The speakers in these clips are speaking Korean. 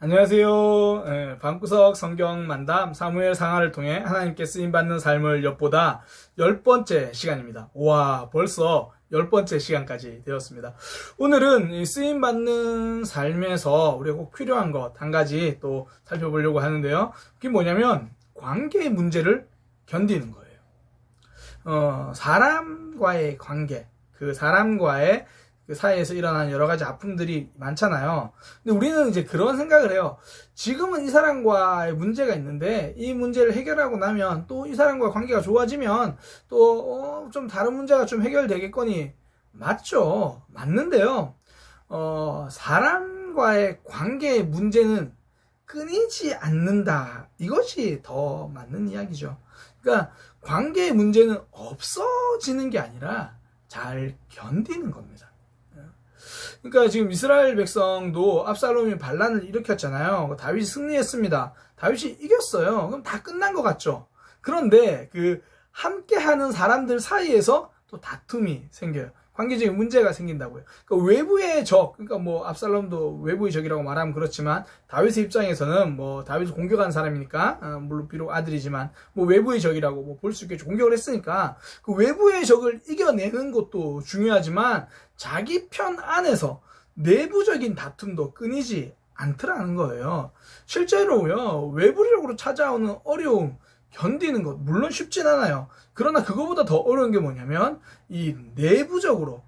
안녕하세요. 방구석 성경 만담 사무엘 상하를 통해 하나님께 쓰임받는 삶을 엿보다 10번째 시간입니다. 와, 벌써 10번째 시간까지 되었습니다. 오늘은 이 쓰임받는 삶에서 우리가 꼭 필요한 것 한 가지 또 살펴보려고 하는데요. 그게 뭐냐면 관계의 문제를 견디는 거예요. 사람과의 관계, 그 사람과의 그 사이에서 일어나는 여러 가지 아픔들이 많잖아요. 근데 우리는 이제 그런 생각을 해요. 지금은 이 사람과의 문제가 있는데 이 문제를 해결하고 나면 또 이 사람과 관계가 좋아지면 또 좀 다른 문제가 좀 해결되겠거니. 맞죠? 맞는데요. 사람과의 관계의 문제는 끊이지 않는다. 이것이 더 맞는 이야기죠. 그러니까 관계의 문제는 없어지는 게 아니라 잘 견디는 겁니다. 그러니까 지금 이스라엘 백성도 압살롬이 반란을 일으켰잖아요. 다윗이 승리했습니다. 다윗이 이겼어요. 그럼 다 끝난 것 같죠. 그런데 그 함께하는 사람들 사이에서 또 다툼이 생겨요. 관계적인 문제가 생긴다고요. 그러니까 외부의 적, 그러니까 뭐 압살롬도 외부의 적이라고 말하면 그렇지만 다윗의 입장에서는 뭐 다윗을 공격한 사람이니까 물론 비록 아들이지만 뭐 외부의 적이라고 뭐 볼 수 있겠죠. 공격을 했으니까 그 외부의 적을 이겨내는 것도 중요하지만 자기 편 안에서 내부적인 다툼도 끊이지 않더라는 거예요. 실제로요, 외부적으로 찾아오는 어려움 견디는 것 물론 쉽진 않아요. 그러나 그거보다 더 어려운 게 뭐냐면 이 내부적으로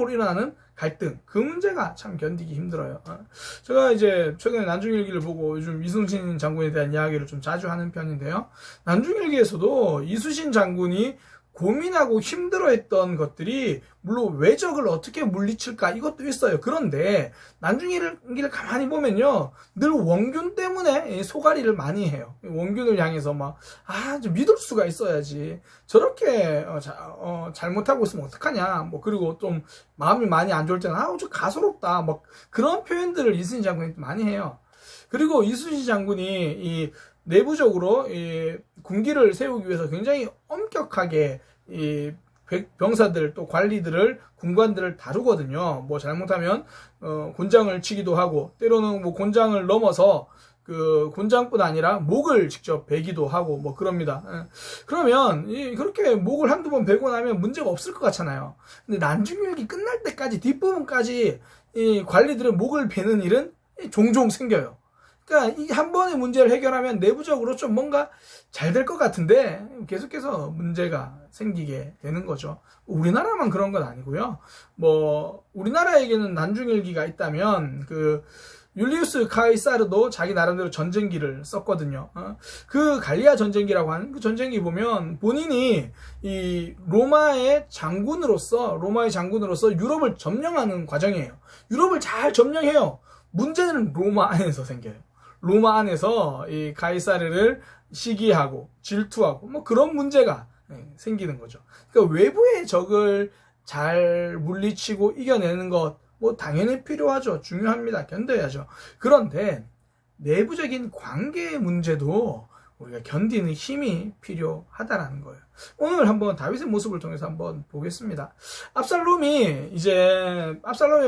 일어나는 갈등, 그 문제가 참 견디기 힘들어요. 제가 이제 최근에 난중일기를 보고 요즘 이순신 장군에 대한 이야기를 좀 자주 하는 편인데요. 난중일기에서도 이순신 장군이 고민하고 힘들어했던 것들이 물론 외적을 어떻게 물리칠까 이것도 있어요. 그런데 난중일기를 가만히 보면요, 늘 원균 때문에 소가리를 많이 해요. 원균을 향해서 좀 믿을 수가 있어야지. 저렇게 잘못하고 있으면 어떡하냐. 뭐 그리고 좀 마음이 많이 안 좋을 때는 좀 가소롭다. 뭐 그런 표현들을 이순신 장군이 많이 해요. 그리고 이순신 장군이 이 내부적으로 이 군기를 세우기 위해서 굉장히 엄격하게 이 병사들 또 관리들을 군관들을 다루거든요. 뭐 잘못하면 곤장을 치기도 하고 때로는 뭐 곤장을 넘어서 그 곤장뿐 아니라 목을 직접 베기도 하고 뭐 그럽니다. 그러면 그렇게 목을 한두 번 베고 나면 문제가 없을 것 같잖아요. 근데 난중일기 끝날 때까지 뒷부분까지 이 관리들의 목을 베는 일은 종종 생겨요. 그러니까 이 한 번의 문제를 해결하면 내부적으로 좀 뭔가 잘 될 것 같은데 계속해서 문제가 생기게 되는 거죠. 우리나라만 그런 건 아니고요. 뭐 우리나라에게는 난중일기가 있다면 그 율리우스 카이사르도 자기 나름대로 전쟁기를 썼거든요. 그 갈리아 전쟁기라고 하는 그 전쟁기 보면 본인이 이 로마의 장군으로서 유럽을 점령하는 과정이에요. 유럽을 잘 점령해요. 문제는 로마 안에서 생겨요. 로마 안에서 이 카이사르를 시기하고 질투하고 뭐 그런 문제가 생기는 거죠. 그러니까 외부의 적을 잘 물리치고 이겨내는 것 뭐 당연히 필요하죠. 중요합니다. 견뎌야죠. 그런데 내부적인 관계의 문제도 우리가 견디는 힘이 필요하다라는 거예요. 오늘 한번 다윗의 모습을 통해서 한번 보겠습니다. 압살롬의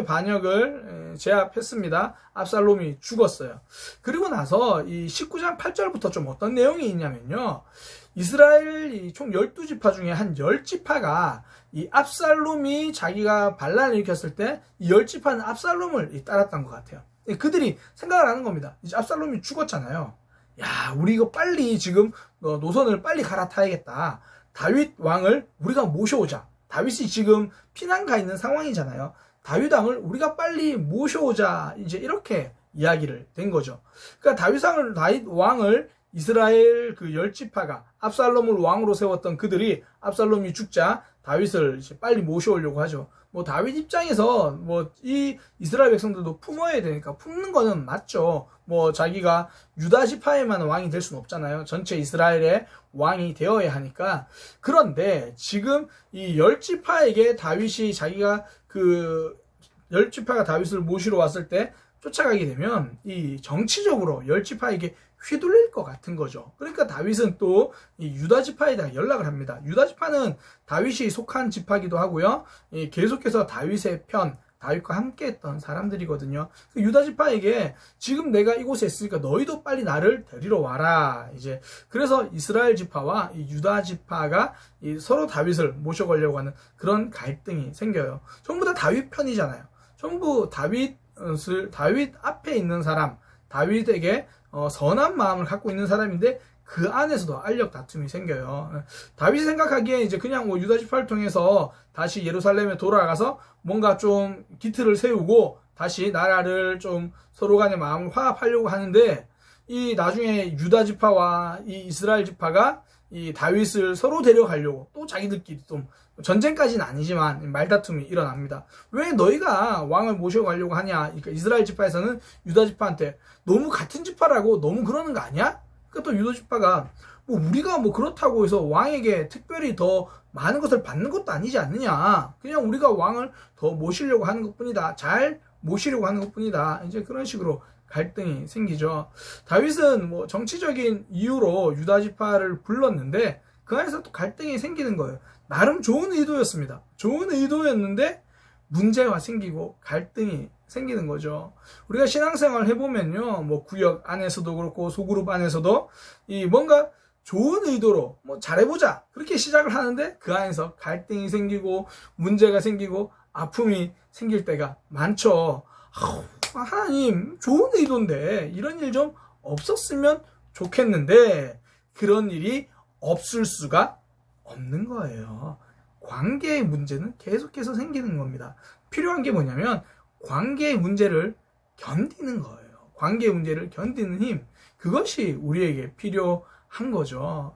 반역을 제압했습니다. 압살롬이 죽었어요. 그리고 나서 이 19장 8절부터 좀 어떤 내용이 있냐면요, 이스라엘 총 12지파 중에 한 10지파가 이 압살롬이 자기가 반란을 일으켰을 때 이 10지파는 압살롬을 따랐던 것 같아요. 그들이 생각을 하는 겁니다. 이제 압살롬이 죽었잖아요. 야, 우리 이거 빨리 지금 노선을 빨리 갈아타야겠다. 다윗 왕을 우리가 모셔오자. 다윗이 지금 피난 가 있는 상황이잖아요. 다윗 왕을 우리가 빨리 모셔오자. 이제 이렇게 이야기를 된 거죠. 그러니까 다윗 왕을 이스라엘 그 10지파가 압살롬을 왕으로 세웠던 그들이 압살롬이 죽자 다윗을 이제 빨리 모셔오려고 하죠. 뭐 다윗 입장에서 뭐 이 이스라엘 백성들도 품어야 되니까 품는 거는 맞죠. 뭐 자기가 유다 지파에만 왕이 될 수는 없잖아요. 전체 이스라엘의 왕이 되어야 하니까. 그런데 지금 이 10지파에게 다윗이 자기가 그 10지파가 다윗을 모시러 왔을 때 쫓아가게 되면 이 정치적으로 10지파에게 휘둘릴 것 같은 거죠. 그러니까 다윗은 또 이 유다 지파에다 연락을 합니다. 유다 지파는 다윗이 속한 지파기도 하고요. 계속해서 다윗의 편, 다윗과 함께 했던 사람들이거든요. 유다 지파에게 지금 내가 이곳에 있으니까 너희도 빨리 나를 데리러 와라. 이제 그래서 이스라엘 지파와 이 유다 지파가 서로 다윗을 모셔가려고 하는 그런 갈등이 생겨요. 전부 다 다윗 편이잖아요. 전부 다윗 앞에 있는 사람, 다윗에게 선한 마음을 갖고 있는 사람인데 그 안에서도 알력 다툼이 생겨요. 다윗이 생각하기에 이제 그냥 뭐 유다 지파를 통해서 다시 예루살렘에 돌아가서 뭔가 좀 기틀을 세우고 다시 나라를 좀 서로 간의 마음을 화합하려고 하는데 이 나중에 유다 지파와 이 이스라엘 지파가 이 다윗을 서로 데려가려고 또 자기들끼리 좀 전쟁까지는 아니지만 말다툼이 일어납니다. 왜 너희가 왕을 모셔가려고 하냐? 그러니까 이스라엘 지파에서는 유다 지파한테 너무 같은 지파라고 너무 그러는 거 아니야? 그러니까 또 유다 지파가 뭐 우리가 뭐 그렇다고 해서 왕에게 특별히 더 많은 것을 받는 것도 아니지 않느냐. 그냥 우리가 왕을 더 모시려고 하는 것뿐이다. 잘 모시려고 하는 것뿐이다. 이제 그런 식으로 갈등이 생기죠. 다윗은 뭐 정치적인 이유로 유다 지파를 불렀는데 그 안에서 또 갈등이 생기는 거예요. 나름 좋은 의도였습니다. 좋은 의도였는데 문제가 생기고 갈등이 생기는 거죠. 우리가 신앙생활 해보면요, 뭐 구역 안에서도 그렇고 소그룹 안에서도 이 뭔가 좋은 의도로 뭐 잘해보자 그렇게 시작을 하는데 그 안에서 갈등이 생기고 문제가 생기고 아픔이 생길 때가 많죠. 하나님 좋은 의도인데 이런 일 좀 없었으면 좋겠는데 그런 일이 없을 수가 없는 거예요. 관계의 문제는 계속해서 생기는 겁니다. 필요한 게 뭐냐면 관계의 문제를 견디는 거예요. 관계의 문제를 견디는 힘, 그것이 우리에게 필요한 거죠.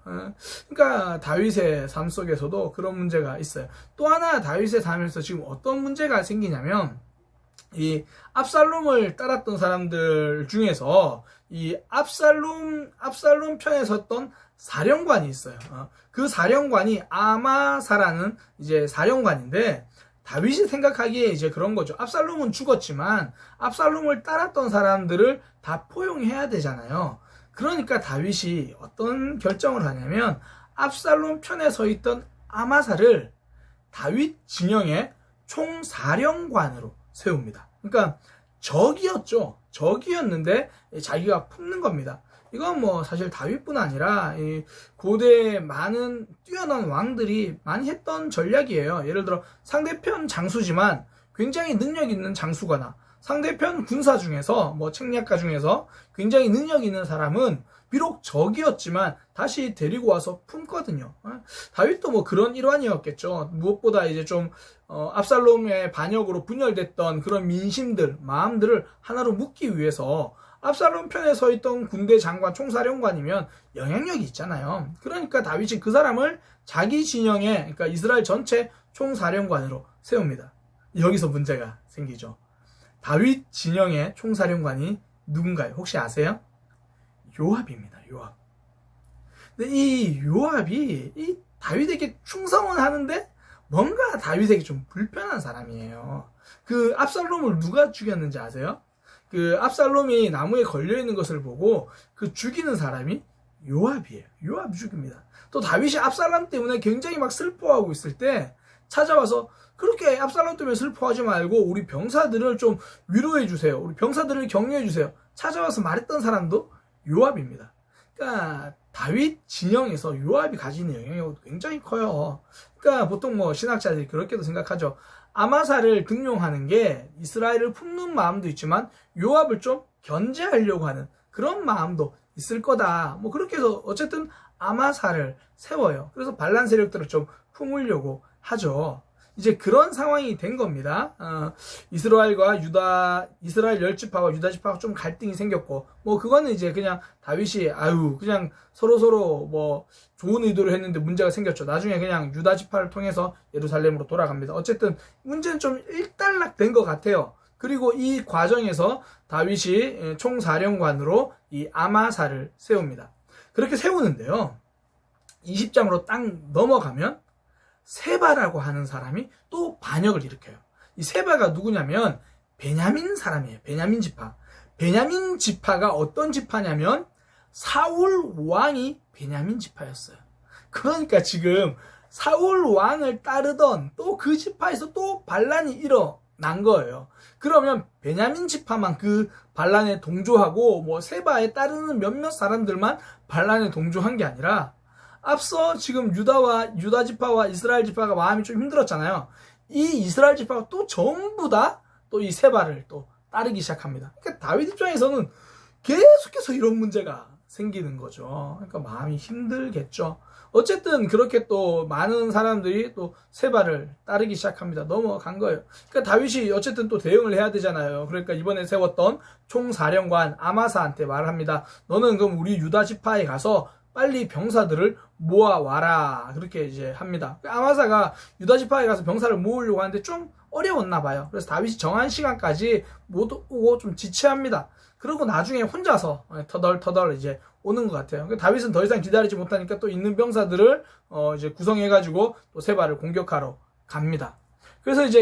그러니까 다윗의 삶 속에서도 그런 문제가 있어요. 또 하나 다윗의 삶에서 지금 어떤 문제가 생기냐면 이 압살롬을 따랐던 사람들 중에서 이 압살롬 편에 섰던 사령관이 있어요. 그 사령관이 아마사라는 이제 사령관인데 다윗이 생각하기에 이제 그런 거죠. 압살롬은 죽었지만 압살롬을 따랐던 사람들을 다 포용해야 되잖아요. 그러니까 다윗이 어떤 결정을 하냐면 압살롬 편에 서 있던 아마사를 다윗 진영의 총사령관으로 세웁니다. 그러니까 적이었죠. 적이었는데 자기가 품는 겁니다. 이건 뭐 사실 다윗뿐 아니라 이 고대에 많은 뛰어난 왕들이 많이 했던 전략이에요. 예를 들어 상대편 장수지만 굉장히 능력 있는 장수거나 상대편 군사 중에서 뭐 책략가 중에서 굉장히 능력 있는 사람은 비록 적이었지만 다시 데리고 와서 품거든요. 다윗도 뭐 그런 일환이었겠죠. 무엇보다 이제 좀 압살롬의 반역으로 분열됐던 그런 민심들, 마음들을 하나로 묶기 위해서 압살롬 편에 서 있던 군대 장관, 총사령관이면 영향력이 있잖아요. 그러니까 다윗이 그 사람을 자기 진영의, 그러니까 이스라엘 전체 총사령관으로 세웁니다. 여기서 문제가 생기죠. 다윗 진영의 총사령관이 누군가요? 혹시 아세요? 요압입니다. 요압. 근데 이 요압이 이 다윗에게 충성은 하는데 뭔가 다윗에게 좀 불편한 사람이에요. 그 압살롬을 누가 죽였는지 아세요? 그 압살롬이 나무에 걸려있는 것을 보고 그 죽이는 사람이 요압이에요. 요압이 죽입니다. 또 다윗이 압살롬 때문에 굉장히 막 슬퍼하고 있을 때 찾아와서 그렇게 압살롬 때문에 슬퍼하지 말고 우리 병사들을 좀 위로해 주세요. 우리 병사들을 격려해 주세요. 찾아와서 말했던 사람도 요압입니다. 그러니까 다윗 진영에서 요압이 가지는 영향력이 굉장히 커요. 그러니까 보통 뭐 신학자들이 그렇게도 생각하죠. 아마사를 등용하는 게 이스라엘을 품는 마음도 있지만 요압을 좀 견제하려고 하는 그런 마음도 있을 거다. 뭐 그렇게 해서 어쨌든 아마사를 세워요. 그래서 반란 세력들을 좀 품으려고 하죠. 이제 그런 상황이 된 겁니다. 이스라엘과 이스라엘 열지파와 유다 지파가 좀 갈등이 생겼고, 뭐 그거는 이제 그냥 다윗이 그냥 서로 뭐 좋은 의도로 했는데 문제가 생겼죠. 나중에 그냥 유다 지파를 통해서 예루살렘으로 돌아갑니다. 어쨌든 문제는 좀 일단락된 것 같아요. 그리고 이 과정에서 다윗이 총사령관으로 이 아마사를 세웁니다. 그렇게 세우는데요. 20장으로 딱 넘어가면 세바라고 하는 사람이 또 반역을 일으켜요. 이 세바가 누구냐면 베냐민 사람이에요. 베냐민 지파. 베냐민 지파가 어떤 지파냐면 사울 왕이 베냐민 지파였어요. 그러니까 지금 사울 왕을 따르던 또 그 지파에서 또 반란이 난 거예요. 그러면 베냐민 지파만 그 반란에 동조하고 뭐 세바에 따르는 몇몇 사람들만 반란에 동조한 게 아니라 앞서 지금 유다 지파와 이스라엘 지파가 마음이 좀 힘들었잖아요. 이 이스라엘 지파가 또 전부 다 또 이 세바를 또 따르기 시작합니다. 그러니까 다윗 입장에서는 계속해서 이런 문제가 생기는 거죠. 그러니까 마음이 힘들겠죠. 어쨌든 그렇게 또 많은 사람들이 또 세바를 따르기 시작합니다. 넘어간 거예요. 그러니까 다윗이 어쨌든 또 대응을 해야 되잖아요. 그러니까 이번에 세웠던 총사령관 아마사한테 말합니다. 너는 그럼 우리 유다 지파에 가서 빨리 병사들을 모아와라. 그렇게 이제 합니다. 아마사가 유다 지파에 가서 병사를 모으려고 하는데 좀 어려웠나 봐요. 그래서 다윗이 정한 시간까지 못 오고 좀 지체합니다. 그리고 나중에 혼자서 터덜터덜 이제 오는 것 같아요. 다윗은 더 이상 기다리지 못하니까 또 있는 병사들을 이제 구성해가지고 또 세바를 공격하러 갑니다. 그래서 이제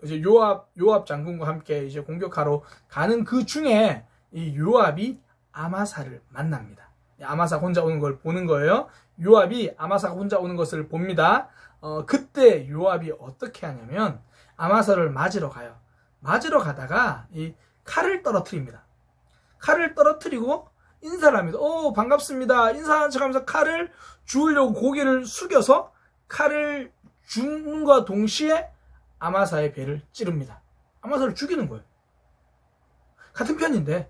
이제 요압 장군과 함께 이제 공격하러 가는 그 중에 이 요압이 아마사를 만납니다. 아마사 혼자 오는 걸 보는 거예요. 요압이 아마사가 혼자 오는 것을 봅니다. 그때 요압이 어떻게 하냐면 아마사를 맞으러 가요. 맞으러 가다가 이 칼을 떨어뜨립니다. 칼을 떨어뜨리고 인사를 합니다. 반갑습니다. 인사하는 척하면서 칼을 주우려고 고개를 숙여서 칼을 줌과 동시에 아마사의 배를 찌릅니다. 아마사를 죽이는 거예요. 같은 편인데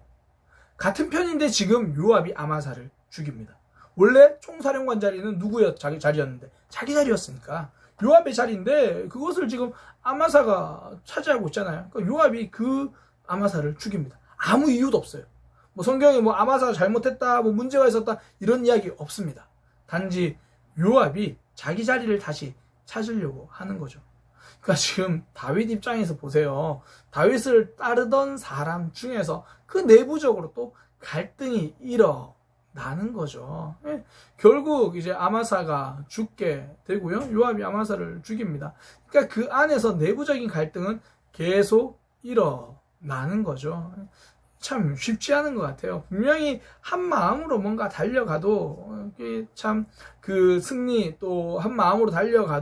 지금 요압이 아마사를 죽입니다. 원래 총사령관 자리는 자리였는데 자기 자리였으니까 요압의 자리인데 그것을 지금 아마사가 차지하고 있잖아요. 그러니까 요압이 그 아마사를 죽입니다. 아무 이유도 없어요. 뭐 성경에 뭐 아마사가 잘못했다, 뭐 문제가 있었다 이런 이야기 없습니다. 단지 요압이 자기 자리를 다시 찾으려고 하는 거죠. 그러니까 지금 다윗 입장에서 보세요. 다윗을 따르던 사람 중에서 그 내부적으로 또 갈등이 일어나는 거죠. 결국 이제 아마사가 죽게 되고요. 요압이 아마사를 죽입니다. 그러니까 그 안에서 내부적인 갈등은 계속 일어나는 거죠. 참 쉽지 않은 것 같아요. 분명히 한 마음으로 뭔가 달려가도 참 그 승리 또 한 마음으로 달려가야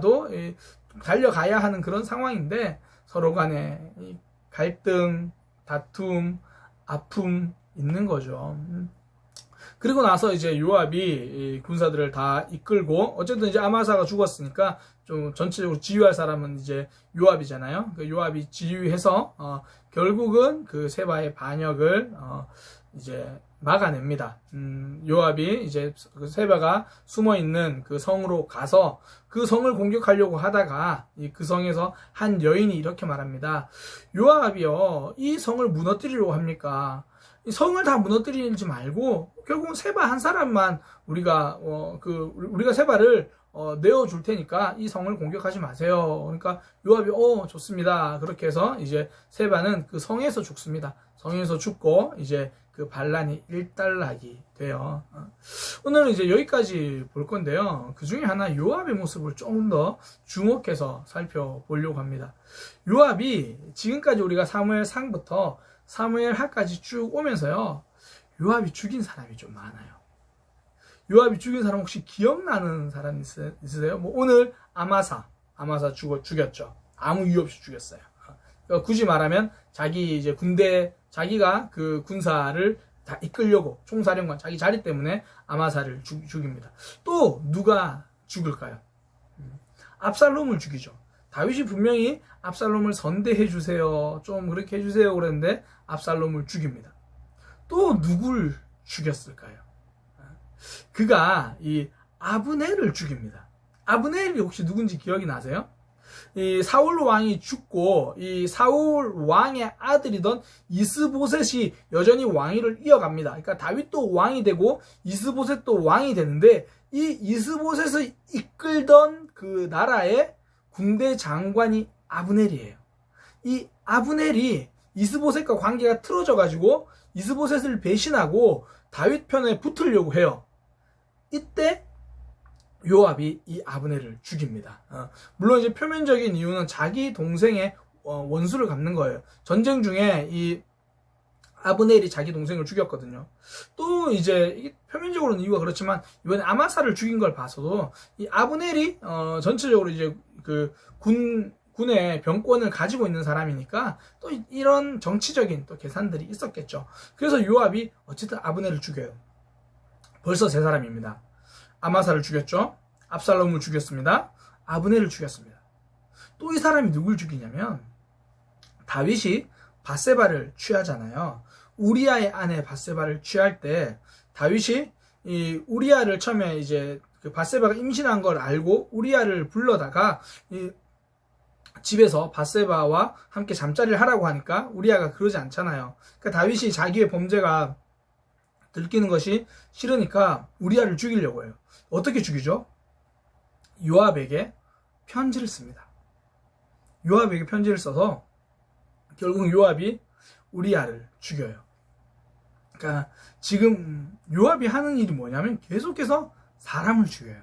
하는 그런 상황인데 서로 간에 갈등, 다툼, 아픔 있는 거죠. 그리고 나서 이제 요압이 군사들을 다 이끌고 어쨌든 이제 아마사가 죽었으니까 좀 전체적으로 지휘할 사람은 이제 요압이잖아요. 그 요압이 지휘해서 결국은 그 세바의 반역을 이제 막아냅니다. 요압이 이제 그 세바가 숨어 있는 그 성으로 가서 그 성을 공격하려고 하다가 그 성에서 한 여인이 이렇게 말합니다. 요압이요, 이 성을 무너뜨리려고 합니까? 이 성을 다 무너뜨리지 말고 결국은 세바 한 사람만 우리가 세바를 내어줄 테니까 이 성을 공격하지 마세요. 그러니까 요압이 좋습니다. 그렇게 해서 이제 세바는 그 성에서 죽습니다. 성에서 죽고 이제 그 반란이 일단락이 돼요. 오늘은 이제 여기까지 볼 건데요. 그 중에 하나 요압의 모습을 조금 더 주목해서 살펴보려고 합니다. 요압이 지금까지 우리가 사무엘상부터 사무엘하까지 쭉 오면서요. 요압이 죽인 사람이 좀 많아요. 요압이 죽인 사람 혹시 기억나는 사람 있으세요? 뭐 오늘 아마사 죽였죠. 아무 이유 없이 죽였어요. 그러니까 굳이 말하면 자기가 그 군사를 다 이끌려고 총사령관 자기 자리 때문에 아마사를 죽입니다. 또 누가 죽을까요? 압살롬을 죽이죠. 다윗이 분명히 압살롬을 선대해 주세요, 좀 그렇게 해주세요 그랬는데 압살롬을 죽입니다. 또 누굴 죽였을까요? 그가 이 아브넬을 죽입니다. 아브넬이 혹시 누군지 기억이 나세요? 이 사울 왕이 죽고 이 사울 왕의 아들이던 이스보셋이 여전히 왕위를 이어갑니다. 그러니까 다윗도 왕이 되고 이스보셋도 왕이 되는데 이 이스보셋을 이끌던 그 나라의 군대 장관이 아브넬이에요. 이 아브넬이 이스보셋과 관계가 틀어져 가지고 이스보셋을 배신하고 다윗 편에 붙으려고 해요. 이때 요압이 이 아브넬을 죽입니다. 물론 이제 표면적인 이유는 자기 동생의 원수를 갚는 거예요. 전쟁 중에 이 아브넬이 자기 동생을 죽였거든요. 또 이제 표면적으로는 이유가 그렇지만 이번에 아마사를 죽인 걸 봐서도 이 아브넬이 전체적으로 이제 그 군의 병권을 가지고 있는 사람이니까 또 이런 정치적인 또 계산들이 있었겠죠. 그래서 요압이 어쨌든 아브넬을 죽여요. 벌써 세 사람입니다. 아마사를 죽였죠. 압살롬을 죽였습니다. 아브넬을 죽였습니다. 또 이 사람이 누굴 죽이냐면 다윗이 밧세바를 취하잖아요. 우리아의 아내 밧세바를 취할 때 다윗이 이 우리아를 처음에 이제 그 밧세바가 임신한 걸 알고 우리아를 불러다가 이 집에서 밧세바와 함께 잠자리를 하라고 하니까 우리아가 그러지 않잖아요. 그러니까 다윗이 자기의 범죄가 들키는 것이 싫으니까 우리아를 죽이려고 해요. 어떻게 죽이죠? 요압에게 편지를 씁니다. 요압에게 편지를 써서 결국 요압이 우리아를 죽여요. 그러니까 지금 요압이 하는 일이 뭐냐면 계속해서 사람을 죽여요.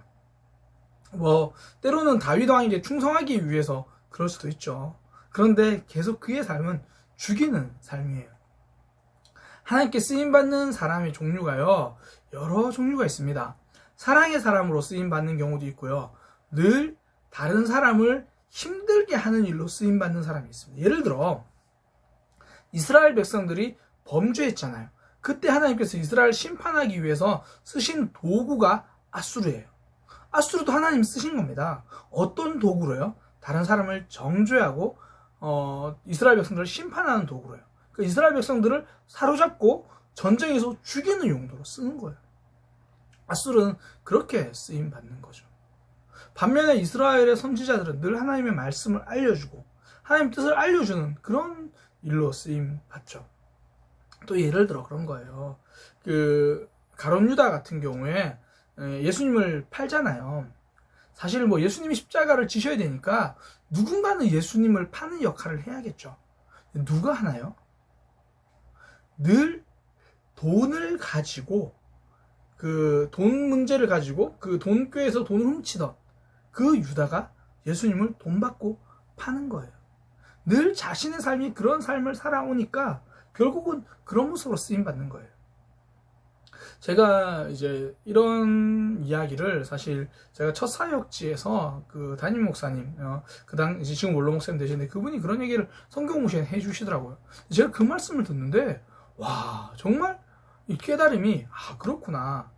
뭐 때로는 다윗 왕에게 충성하기 위해서 그럴 수도 있죠. 그런데 계속 그의 삶은 죽이는 삶이에요. 하나님께 쓰임받는 사람의 종류가요, 여러 종류가 있습니다. 사랑의 사람으로 쓰임받는 경우도 있고요. 늘 다른 사람을 힘들게 하는 일로 쓰임받는 사람이 있습니다. 예를 들어 이스라엘 백성들이 범죄했잖아요. 그때 하나님께서 이스라엘 심판하기 위해서 쓰신 도구가 아수르예요. 아수르도 하나님이 쓰신 겁니다. 어떤 도구로요? 다른 사람을 정죄하고 이스라엘 백성들을 심판하는 도구로요. 그 이스라엘 백성들을 사로잡고 전쟁에서 죽이는 용도로 쓰는 거예요. 아수르는 그렇게 쓰임 받는 거죠. 반면에 이스라엘의 선지자들은 늘 하나님의 말씀을 알려주고 하나님 뜻을 알려주는 그런 일로 쓰임 받죠. 또 예를 들어 그런 거예요. 그 가룟 유다 같은 경우에 예수님을 팔잖아요. 사실 뭐 예수님이 십자가를 지셔야 되니까 누군가는 예수님을 파는 역할을 해야겠죠. 누가 하나요? 늘 돈을 가지고 그 돈 문제를 가지고 그 돈꾀에서 돈을 훔치던 그 유다가 예수님을 돈 받고 파는 거예요. 늘 자신의 삶이 그런 삶을 살아오니까 결국은 그런 모습으로 쓰임 받는 거예요. 제가 이제 이런 이야기를 사실 제가 첫 사역지에서 그 담임 목사님, 이제 지금 원로 목사님 되시는데 그분이 그런 얘기를 성경 모시에 해주시더라고요. 제가 그 말씀을 듣는데 와, 정말 이 깨달음이 그렇구나.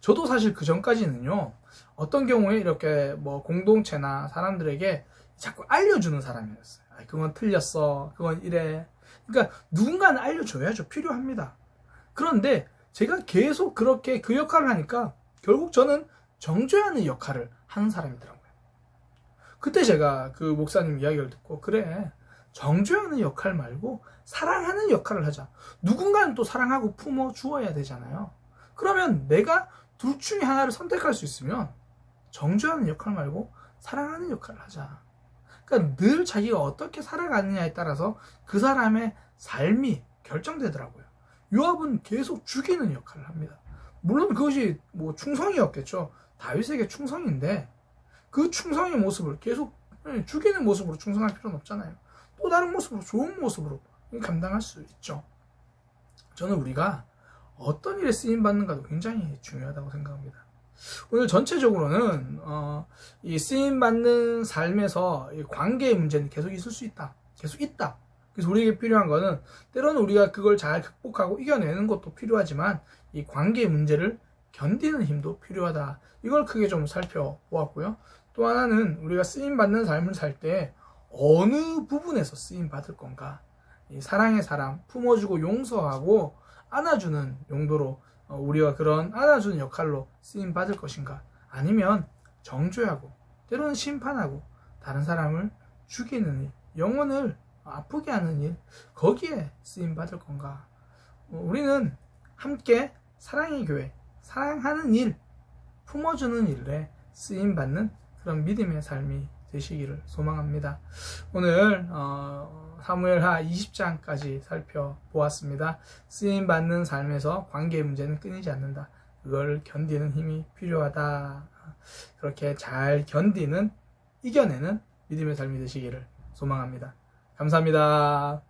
저도 사실 그 전까지는요, 어떤 경우에 이렇게 뭐 공동체나 사람들에게 자꾸 알려주는 사람이었어요. 그건 틀렸어, 그건 이래. 그러니까 누군가는 알려줘야죠. 필요합니다. 그런데 제가 계속 그렇게 그 역할을 하니까 결국 저는 정죄하는 역할을 하는 사람이더라고요. 그때 제가 그 목사님 이야기를 듣고, 그래, 정죄하는 역할 말고 사랑하는 역할을 하자. 누군가는 또 사랑하고 품어 주어야 되잖아요. 그러면 내가 둘 중에 하나를 선택할 수 있으면 정죄하는 역할 말고 사랑하는 역할을 하자. 그러니까 늘 자기가 어떻게 살아가느냐에 따라서 그 사람의 삶이 결정되더라고요. 요압은 계속 죽이는 역할을 합니다. 물론 그것이 뭐 충성이었겠죠. 다윗에게 충성인데 그 충성의 모습을 계속 죽이는 모습으로 충성할 필요는 없잖아요. 또 다른 모습으로, 좋은 모습으로 감당할 수 있죠. 저는 우리가 어떤 일에 쓰임받는가도 굉장히 중요하다고 생각합니다. 오늘 전체적으로는 이 쓰임받는 삶에서 관계의 문제는 계속 있을 수 있다. 계속 있다. 그래서 우리에게 필요한 거는 때로는 우리가 그걸 잘 극복하고 이겨내는 것도 필요하지만 이 관계의 문제를 견디는 힘도 필요하다. 이걸 크게 좀 살펴보았고요. 또 하나는 우리가 쓰임받는 삶을 살 때 어느 부분에서 쓰임받을 건가. 이 사랑의 사람, 품어주고 용서하고 안아주는 용도로 우리가 그런 안아주는 역할로 쓰임받을 것인가, 아니면 정죄하고 때로는 심판하고 다른 사람을 죽이는 일, 영혼을 아프게 하는 일, 거기에 쓰임받을 건가. 우리는 함께 사랑의 교회, 사랑하는 일, 품어주는 일에 쓰임받는 그런 믿음의 삶이 되시기를 소망합니다. 오늘 사무엘하 20장까지 살펴보았습니다. 쓰임받는 삶에서 관계의 문제는 끊이지 않는다. 그걸 견디는 힘이 필요하다. 그렇게 잘 견디는, 이겨내는 믿음의 삶이 되시기를 소망합니다. 감사합니다.